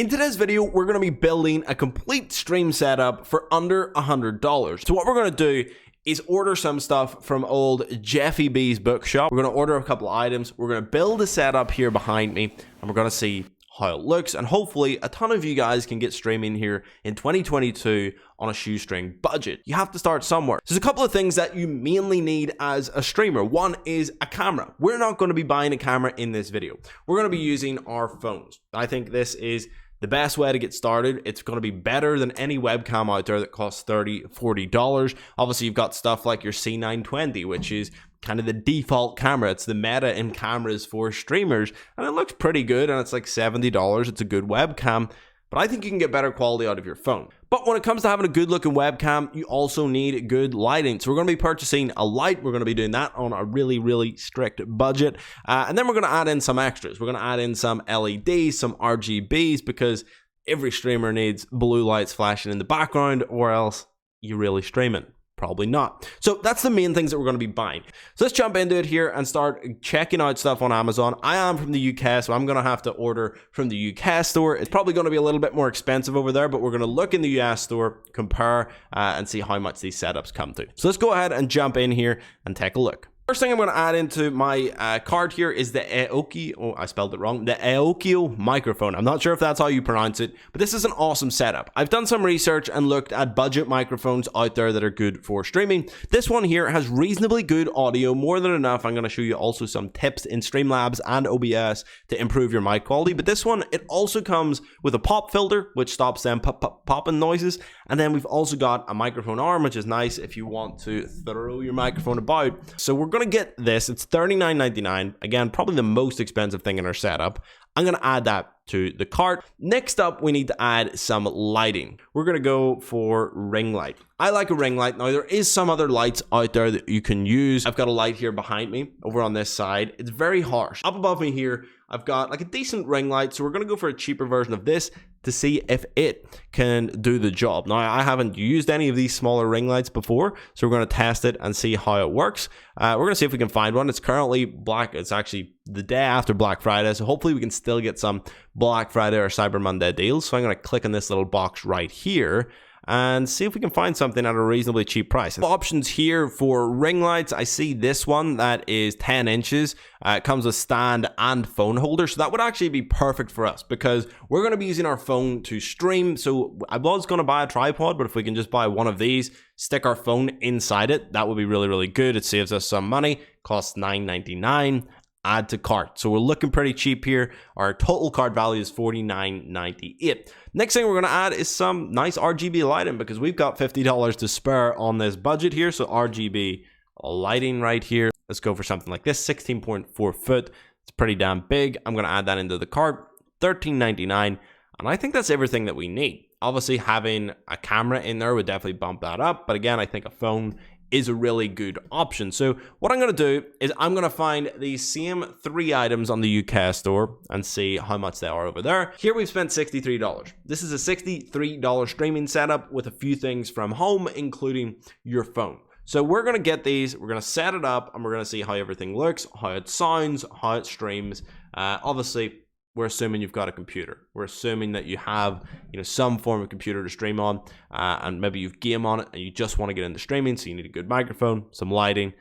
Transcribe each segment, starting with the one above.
In today's video, we're going to be building a complete stream setup for under $100. So what we're going to do is order some stuff from old Jeffy B's bookshop. We're going to order a couple of items. We're going to build a setup here behind me, and we're going to see how it looks, and hopefully a ton of you guys can get streaming here in 2022 on a shoestring budget. You have to start somewhere. There's a couple of things that you mainly need as a streamer. One is a camera. We're not going to be buying a camera in this video. We're going to be using our phones. I think this is the best way to get started. It's going to be better than any webcam out there that costs $30, $40. Obviously, you've got stuff like your C920, which is kind of the default camera. It's the meta in cameras for streamers, and it looks pretty good, and it's like $70. It's a good webcam, but I think you can get better quality out of your phone. But when it comes to having a good looking webcam, you also need good lighting. So we're going to be purchasing a light. We're going to be doing that on a really strict budget. And then we're going to add in some extras. We're going to add in some LEDs, some RGBs, because every streamer needs blue lights flashing in the background, or else you're really streaming. Probably not. So that's the main things that we're going to be buying. So let's jump into it here and start checking out stuff on Amazon. I am from the UK, so I'm going to have to order from the UK store. It's probably going to be a little bit more expensive over there, but we're going to look in the US store, compare, and see how much these setups come to. So let's go ahead and jump in here and take a look. First thing I'm going to add into my card here is the Aokio, oh, I spelled it wrong, the Aokio microphone. I'm not sure if that's how you pronounce it, but this is an awesome setup. I've done some research and looked at budget microphones out there that are good for streaming. This one here has reasonably good audio, more than enough. I'm going to show you also some tips in Streamlabs and OBS to improve your mic quality, but this one, it also comes with a pop filter, which stops them popping noises, and then we've also got a microphone arm, which is nice if you want to throw your microphone about. So we're going to get this. It's $39.99. Again, probably the most expensive thing in our setup. I'm going to add that to the cart. Next up, we need to add some lighting. We're going to go for ring light. I like a ring light. Now, there is some other lights out there that you can use. I've got a light here behind me over on this side. It's very harsh. Up above me here, I've got like a decent ring light. So we're going to go for a cheaper version of this to see if it can do the job. Now, I haven't used any of these smaller ring lights before, so we're going to test it and see how it works. We're going to see if we can find one. It's currently black. It's actually the day after Black Friday, so hopefully we can still get some Black Friday or Cyber Monday deals. So I'm going to click on this little box right here and see if we can find something at a reasonably cheap price. Options here for ring lights, I see this one that is 10 inches. It comes with stand and phone holder, so that would actually be perfect for us because we're going to be using our phone to stream. So I was going to buy a tripod, but if we can just buy one of these, stick our phone inside it, that would be really good. It saves us some money. Costs $9.99. Add to cart. So we're looking pretty cheap here. Our total cart value is $49.98. Next thing we're going to add is some nice RGB lighting because we've got $50 to spare on this budget here. So RGB lighting right here. Let's go for something like this, 16.4 foot. It's pretty damn big. I'm going to add that into the cart, $13.99. And I think that's everything that we need. Obviously, having a camera in there would definitely bump that up. But again, I think a phone is a really good option. So what I'm going to do is I'm going to find the same 3 items on the UK store and see how much they are over there. Here we've spent $63. This is a $63 streaming setup with a few things from home, including your phone. So we're going to get these, we're going to set it up, and we're going to see how everything looks, how it sounds, how it streams. Obviously, we're assuming you've got a computer. We're assuming that you have, some form of computer to stream on, and maybe you've game on it and you just want to get into streaming, so you need a good microphone, some lighting,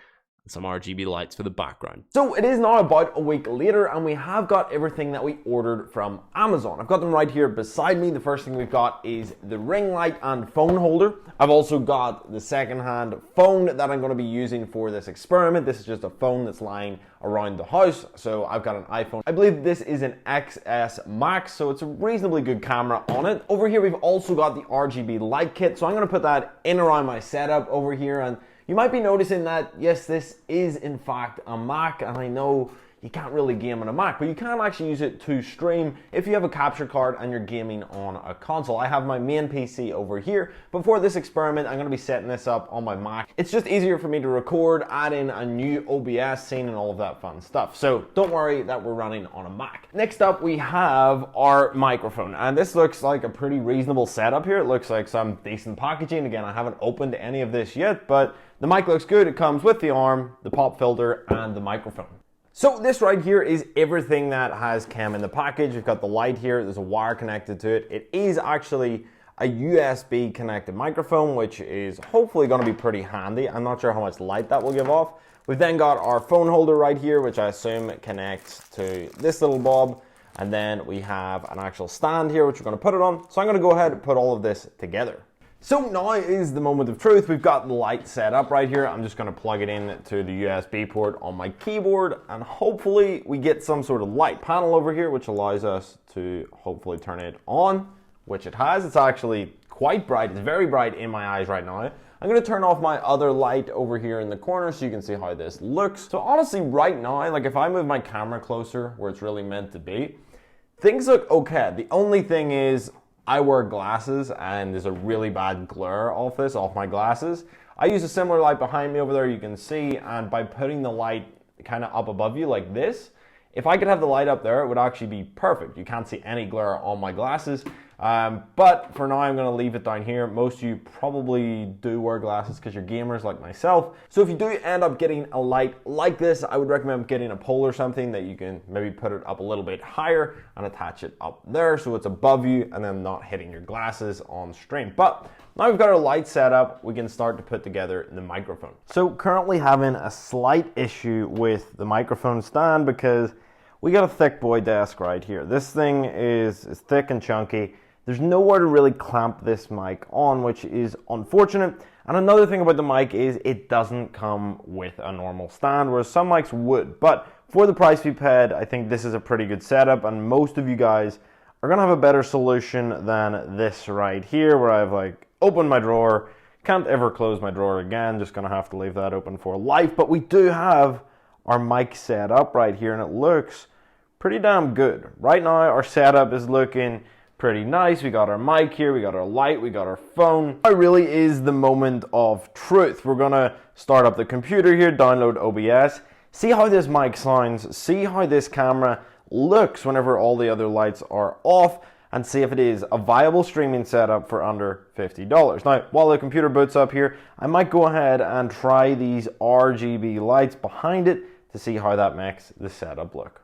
and some RGB lights for the background. So it is now about a week later, and we have got everything that we ordered from Amazon. I've got them right here beside me. The first thing we've got is the ring light and phone holder. I've also got the second-hand phone that I'm going to be using for this experiment. This is just a phone that's lying around the house, so I've got an iPhone. I believe this is an XS Max, so it's a reasonably good camera on it. Over here, we've also got the RGB light kit, so I'm going to put that in around my setup over here, and you might be noticing that, yes, this is in fact a Mac, and I know you can't really game on a Mac, but you can actually use it to stream if you have a capture card and you're gaming on a console. I have my main PC over here, but for this experiment, I'm gonna be setting this up on my Mac. It's just easier for me to record, add in a new OBS scene and all of that fun stuff. So don't worry that we're running on a Mac. Next up, we have our microphone, and this looks like a pretty reasonable setup here. It looks like some decent packaging. Again, I haven't opened any of this yet, but the mic looks good. It comes with the arm, the pop filter, and the microphone. So this right here is everything that has come in the package. We've got the light here, there's a wire connected to it. It is actually a USB connected microphone, which is hopefully going to be pretty handy. I'm not sure how much light that will give off. We've then got our phone holder right here, which I assume connects to this little bulb. And then we have an actual stand here, which we're going to put it on. So I'm going to go ahead and put all of this together. So now is the moment of truth. We've got the light set up right here. I'm just going to plug it in to the USB port on my keyboard, and hopefully we get some sort of light panel over here, which allows us to hopefully turn it on, which it has. It's actually quite bright. It's very bright in my eyes right now. I'm going to turn off my other light over here in the corner so you can see how this looks. So honestly, right now, like if I move my camera closer where it's really meant to be, things look okay. The only thing is I wear glasses and there's a really bad glare off my glasses. I use a similar light behind me over there, you can see, and by putting the light kind of up above you like this, if I could have the light up there, it would actually be perfect. You can't see any glare on my glasses. But for now, I'm going to leave it down here. Most of you probably do wear glasses because you're gamers like myself. So if you do end up getting a light like this, I would recommend getting a pole or something that you can maybe put it up a little bit higher and attach it up there so it's above you and then not hitting your glasses on stream. But now we've got our light set up, we can start to put together the microphone. So currently having a slight issue with the microphone stand because we got a thick boy desk right here. This thing is thick and chunky. There's nowhere to really clamp this mic on, which is unfortunate. And another thing about the mic is it doesn't come with a normal stand, whereas some mics would. But for the price we paid, I think this is a pretty good setup, and most of you guys are gonna have a better solution than this right here, where I've like opened my drawer, can't ever close my drawer again, just gonna have to leave that open for life. But we do have our mic set up right here, and it looks pretty damn good. Right now, our setup is looking pretty nice. We got our mic here, we got our light, we got our phone. Now really is the moment of truth. We're gonna start up the computer here, download OBS, see how this mic sounds, see how this camera looks whenever all the other lights are off, and see if it is a viable streaming setup for under $50. Now, while the computer boots up here, I might go ahead and try these RGB lights behind it to see how that makes the setup look.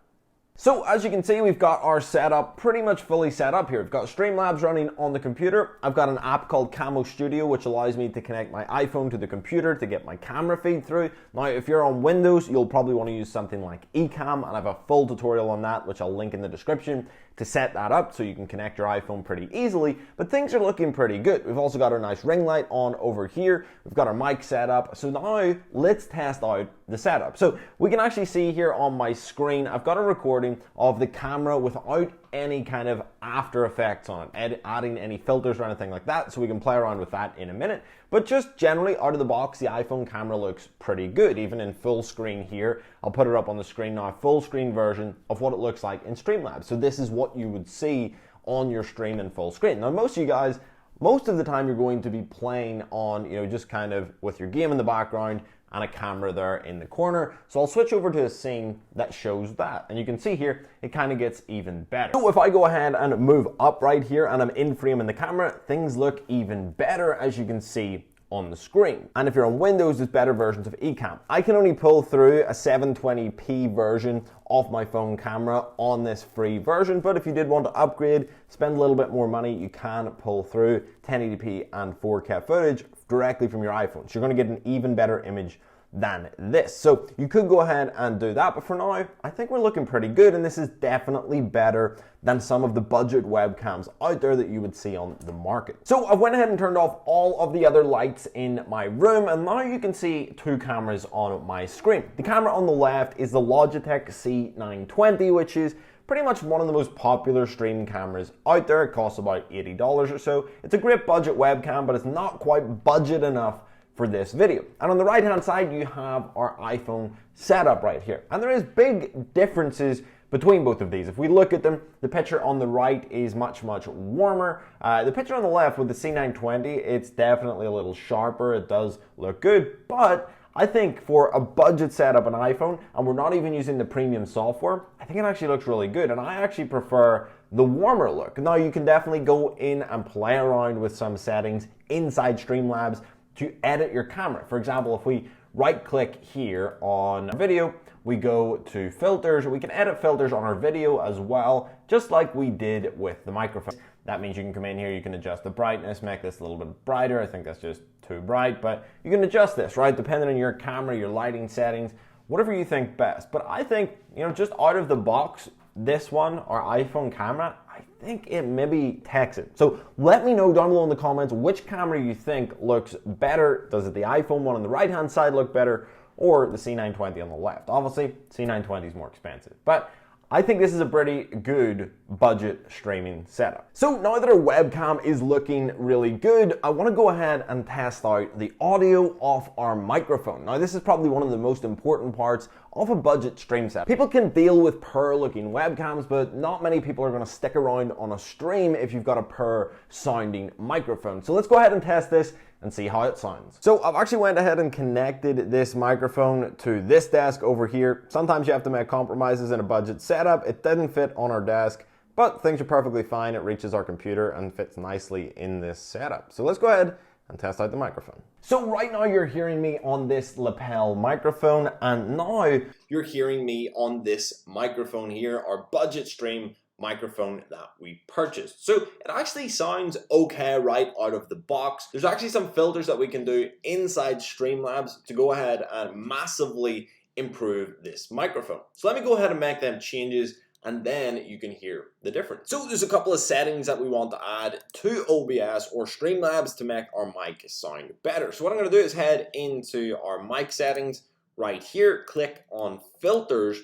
So as you can see, we've got our setup pretty much fully set up here. We've got Streamlabs running on the computer. I've got an app called Camo Studio, which allows me to connect my iPhone to the computer to get my camera feed through. Now, if you're on Windows, you'll probably want to use something like Ecamm, and I have a full tutorial on that, which I'll link in the description to set that up so you can connect your iPhone pretty easily. But things are looking pretty good. We've also got our nice ring light on over here. We've got our mic set up. So now let's test out the setup. So we can actually see here on my screen, I've got a recording of the camera without any kind of After Effects on it, adding any filters or anything like that, so we can play around with that in a minute. But just generally out of the box, the iPhone camera looks pretty good, even in full screen here. I'll put it up on the screen now, full screen version of what it looks like in Streamlabs. So this is what you would see on your stream in full screen. Now most of you guys, most of the time you're going to be playing on, just kind of with your game in the background and a camera there in the corner. So I'll switch over to a scene that shows that. And you can see here, it kind of gets even better. So if I go ahead and move up right here and I'm in frame in the camera, things look even better, as you can see on the screen. And if you're on Windows, there's better versions of Ecamm. I can only pull through a 720p version of my phone camera on this free version, but if you did want to upgrade, spend a little bit more money, you can pull through 1080p and 4K footage directly from your iPhone. So you're going to get an even better image than this. So you could go ahead and do that, but for now, I think we're looking pretty good, and this is definitely better than some of the budget webcams out there that you would see on the market. So I went ahead and turned off all of the other lights in my room, and now you can see two cameras on my screen. The camera on the left is the Logitech C920, which is pretty much one of the most popular streaming cameras out there. It costs about $80 or so. It's a great budget webcam, but it's not quite budget enough for this video. And on the right hand side, you have our iPhone setup right here. And there is big differences between both of these. If we look at them, the picture on the right is much warmer. The picture on the left with the C920, it's definitely a little sharper. It does look good, but I think for a budget setup on iPhone, and we're not even using the premium software, I think it actually looks really good. And I actually prefer the warmer look. Now you can definitely go in and play around with some settings inside Streamlabs to edit your camera. For example, if we right click here on video, we go to filters. We can edit filters on our video as well, just like we did with the microphone. That means you can come in here, you can adjust the brightness, make this a little bit brighter. I think that's just too bright, but you can adjust this, right? Depending on your camera, your lighting settings, whatever you think best. But I think, just out of the box, this one, our iPhone camera, I think it maybe takes it. So let me know down below in the comments which camera you think looks better. Does it the iPhone one on the right-hand side look better, or the C920 on the left? Obviously, C920 is more expensive, but I think this is a pretty good budget streaming setup. So now that our webcam is looking really good, I want to go ahead and test out the audio of our microphone. Now this is probably one of the most important parts of a budget stream setup. People can deal with poor looking webcams, but not many people are going to stick around on a stream if you've got a poor sounding microphone. So let's go ahead and test this and see how it sounds. So I've actually went ahead and connected this microphone to this desk over here. Sometimes you have to make compromises in a budget setup. It didn't fit on our desk, but things are perfectly fine. It reaches our computer and fits nicely in this setup. So let's go ahead and test out the microphone. So right now you're hearing me on this lapel microphone, and now you're hearing me on this microphone here, our budget stream microphone that we purchased. So it actually sounds okay right out of the box. There's actually some filters that we can do inside Streamlabs to go ahead and massively improve this microphone. So let me go ahead and make them changes, and then you can hear the difference. So there's a couple of settings that we want to add to OBS or Streamlabs to make our mic sound better. So what I'm going to do is head into our mic settings right here, click on filters,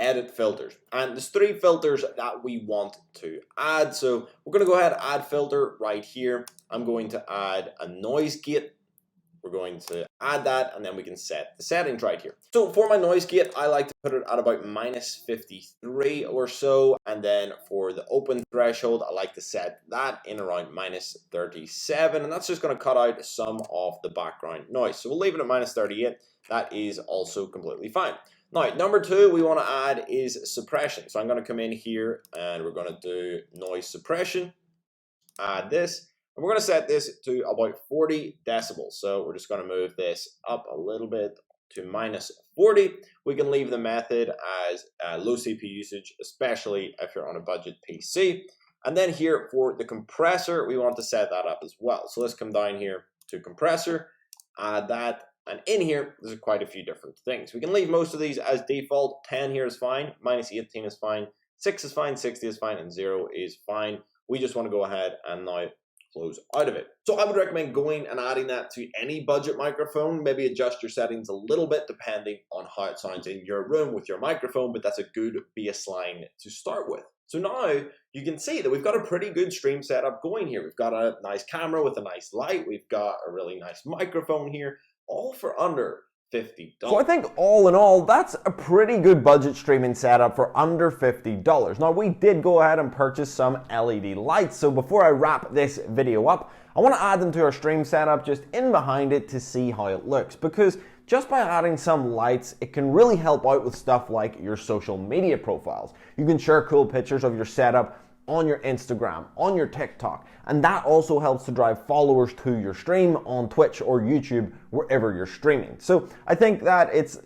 edit filters, and there's 3 filters that we want to add. So we're going to go ahead and add filter right here. I'm going to add a noise gate. We're going to add that, and then we can set the settings right here. So for my noise gate, I like to put it at about -53 or so, and then for the open threshold, I like to set that in around -37, and that's just going to cut out some of the background noise. So we'll leave it at -38. That is also completely fine. Now, number 2 we want to add is suppression. So I'm going to come in here and we're going to do noise suppression, add this, and we're going to set this to about 40 decibels. So we're just going to move this up a little bit to -40. We can leave the method as low CPU usage, especially if you're on a budget PC. And then here for the compressor, we want to set that up as well. So let's come down here to compressor, add that. And in here, there's quite a few different things. We can leave most of these as default. 10 here is fine, -18 is fine, 6 is fine, 60 is fine, and 0 is fine. We just want to go ahead and now close out of it. So I would recommend going and adding that to any budget microphone. Maybe adjust your settings a little bit depending on how it sounds in your room with your microphone, but that's a good baseline to start with. So now you can see that we've got a pretty good stream setup going here. We've got a nice camera with a nice light. We've got a really nice microphone here, all for under $50. So I think all in all, that's a pretty good budget streaming setup for under $50. Now we did go ahead and purchase some LED lights. So before I wrap this video up, I want to add them to our stream setup just in behind it to see how it looks. Because just by adding some lights, it can really help out with stuff like your social media profiles. You can share cool pictures of your setup on your Instagram, on your TikTok, and that also helps to drive followers to your stream on Twitch or YouTube, wherever you're streaming. So I think that it's,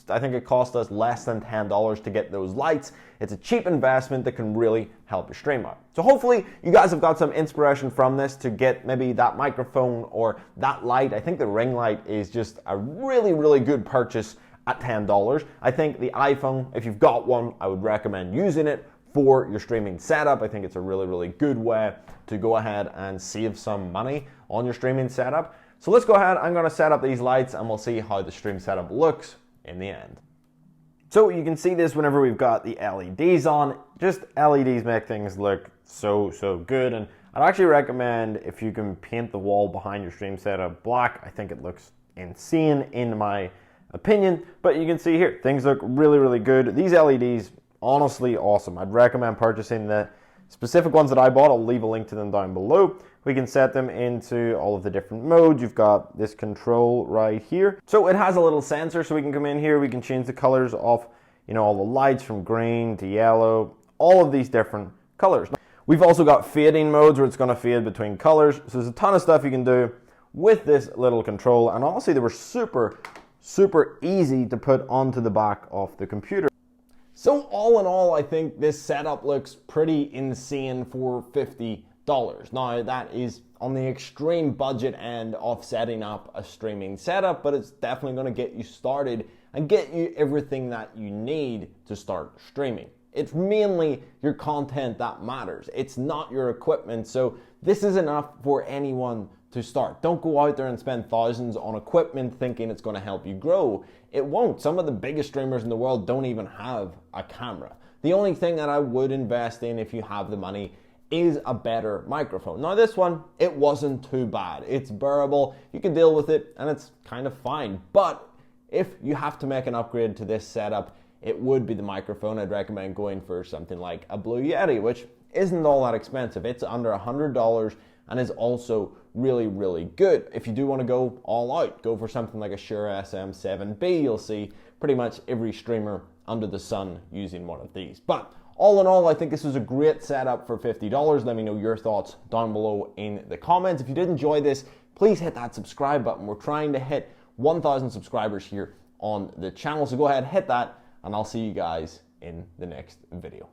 I think it cost us less than $10 to get those lights. It's a cheap investment that can really help your stream out. So hopefully you guys have got some inspiration from this to get maybe that microphone or that light. I think the ring light is just a really, really good purchase at $10. I think the iPhone, if you've got one, I would recommend using it for your streaming setup. I think it's a really, really good way to go ahead and save some money on your streaming setup. So let's go ahead, I'm gonna set up these lights and we'll see how the stream setup looks in the end. So you can see this whenever we've got the LEDs on. Just LEDs make things look so good, and I'd actually recommend if you can paint the wall behind your stream setup black. I think it looks insane in my opinion, but you can see here, things look really, really good. These LEDs, honestly awesome. I'd recommend purchasing the specific ones that I bought. I'll leave a link to them down below. We can set them into all of the different modes. You've got this control right here. So it has a little sensor, so we can come in here, we can change the colors of, all the lights from green to yellow, all of these different colors. We've also got fading modes where it's going to fade between colors. So there's a ton of stuff you can do with this little control, and honestly they were super super easy to put onto the back of the computer. So all in all, I think this setup looks pretty insane for $50. Now that is on the extreme budget end of setting up a streaming setup, but it's definitely going to get you started and get you everything that you need to start streaming. It's mainly your content that matters. It's not your equipment. So this is enough for anyone to start. Don't go out there and spend thousands on equipment thinking it's going to help you grow. It won't. Some of the biggest streamers in the world don't even have a camera. The only thing that I would invest in if you have the money is a better microphone. Now this one, it wasn't too bad. It's bearable, you can deal with it, and it's kind of fine. But if you have to make an upgrade to this setup, it would be the microphone. I'd recommend going for something like a Blue Yeti, which isn't all that expensive. It's under $100 and is also really, really good. If you do want to go all out, go for something like a Shure SM7B. You'll see pretty much every streamer under the sun using one of these. But all in all, I think this was a great setup for $50. Let me know your thoughts down below in the comments. If you did enjoy this, please hit that subscribe button. We're trying to hit 1,000 subscribers here on the channel. So go ahead, hit that, and I'll see you guys in the next video.